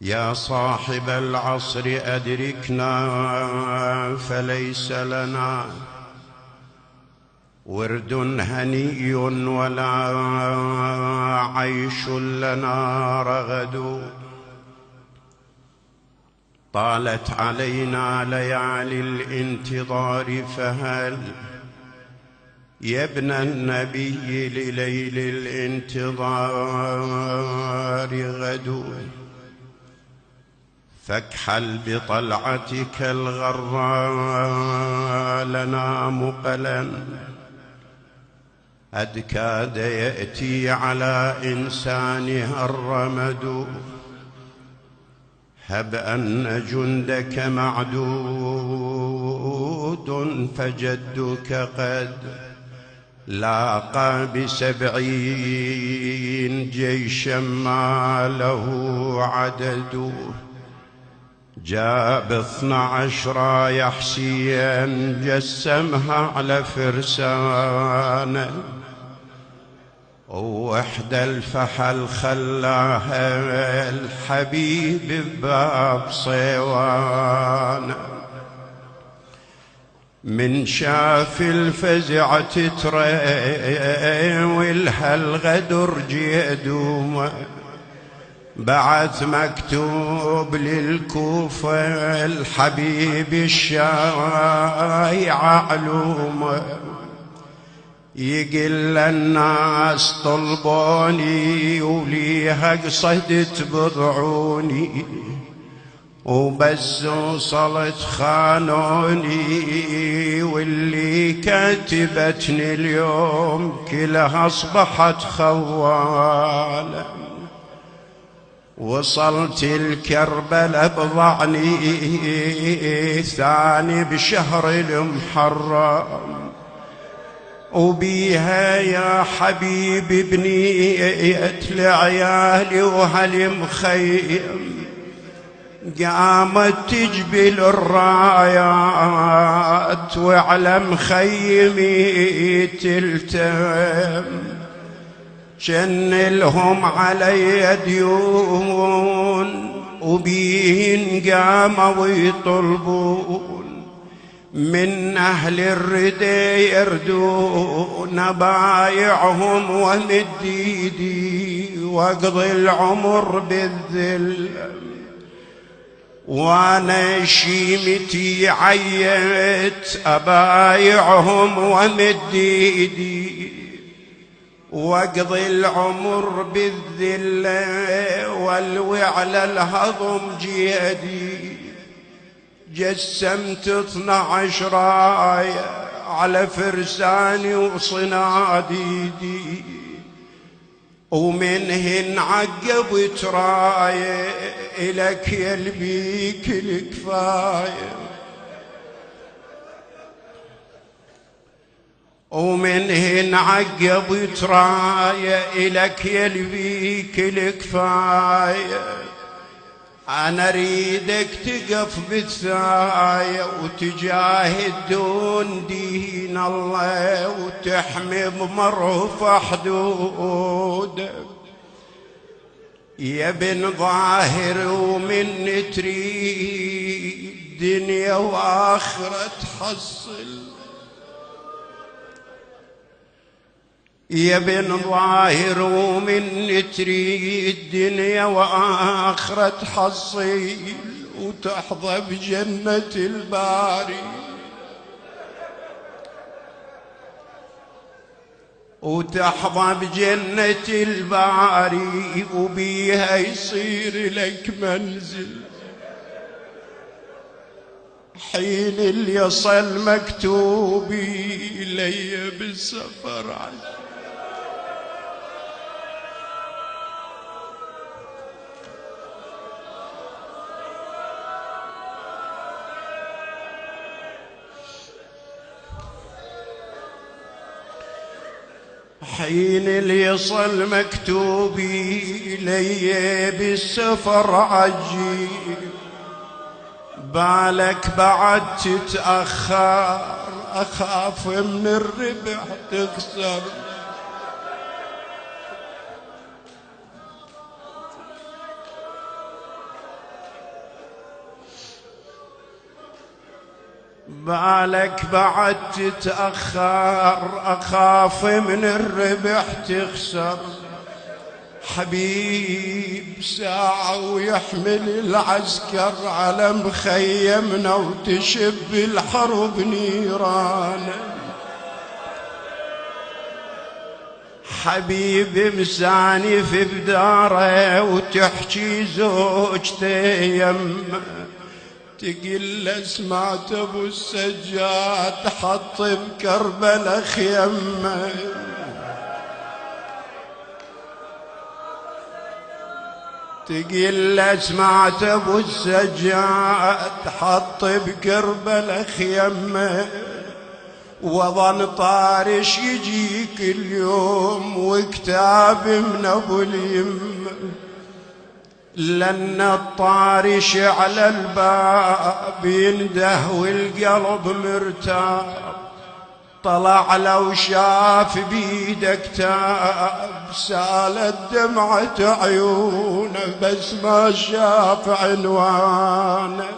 يا صاحب العصر أدركنا فليس لنا ورد هني ولا عيش لنا رغد. طالت علينا ليالي الانتظار فهل يا ابن النبي لليل الانتظار غد. فاكحل بطلعتك الغراء لنا مقلا قد كاد يأتي على إنسانها الرمد. هب أن جندك معدود فجدك قد لاقى ب70 جيشا ما له عدد. جاء ب12 رايح حسيا جسمها على فرسانه ووحدة الفحل خلاها الحبيب بباب صيوان. من شاف الفزع تترى والها الغدر جيدومه. بعث مكتوب للكوفة الحبيب الشايع علومه. يقل الناس طلبوني وليها قصدت بضعوني وبس وصلت خانوني. واللي كاتبتني اليوم كلها أصبحت خوالة. وصلت الكربلة بضعني ثاني بشهر المحرم وبيها يا حبيب بنيت لعيالي وهالمخيم. قامت تجبل الرايات وعلى مخيمي تلتم. جن لهم علي ديون وبين قاموا يطلبون من أهل الردى يردون بايعهم ومد ايدي واقضي العمر بالذل. وانا شيمتي عيت ابايعهم ومد ايدي واقضي العمر بالذله والوعل الهضم جيدي. جسمت 12 راية على فرساني وصناديدي ومنهن عقبت راية إلك يلبيك الكفاية. ومنهن عقبت راية إلك يلبيك الكفاية. أنا أريدك تقف بالثاية وتجاهد دون دين الله وتحمي بمرفع حدودك يا بن ظاهر. ومن تريد دنيا وآخرة تحصل يا بن ظاهر. ومن تريد دنيا وآخرة تحصل وتحظى بجنة الباري وتحظى بجنة الباري وبيها يصير لك منزل. حين اللي يصل مكتوبي إلي بالسفر عجل. حين اللي يصل مكتوبي إلي بالسفر عجيب. بالك بعد تتأخر أخاف من الربح تخسر. بالك بعد تتأخر أخاف من الربح تخسر. حبيب ساعة ويحمل العسكر على مخيمنا وتشب الحرب نيران. حبيب مسانف بداره وتحكي زوجته يمه، تقل سمعت ابو السجاد حط بكربلا خيمه. تقل سمعت ابو السجاد حط بكربلا خيمه، وظن طارش يجيك اليوم وكتاب من ابو اليمه. لأن الطارش على الباب ينده والقلب مرتاب. طلع لو شاف بيده كتاب سالت دمعة عيونه، بس ما شاف عنوانه.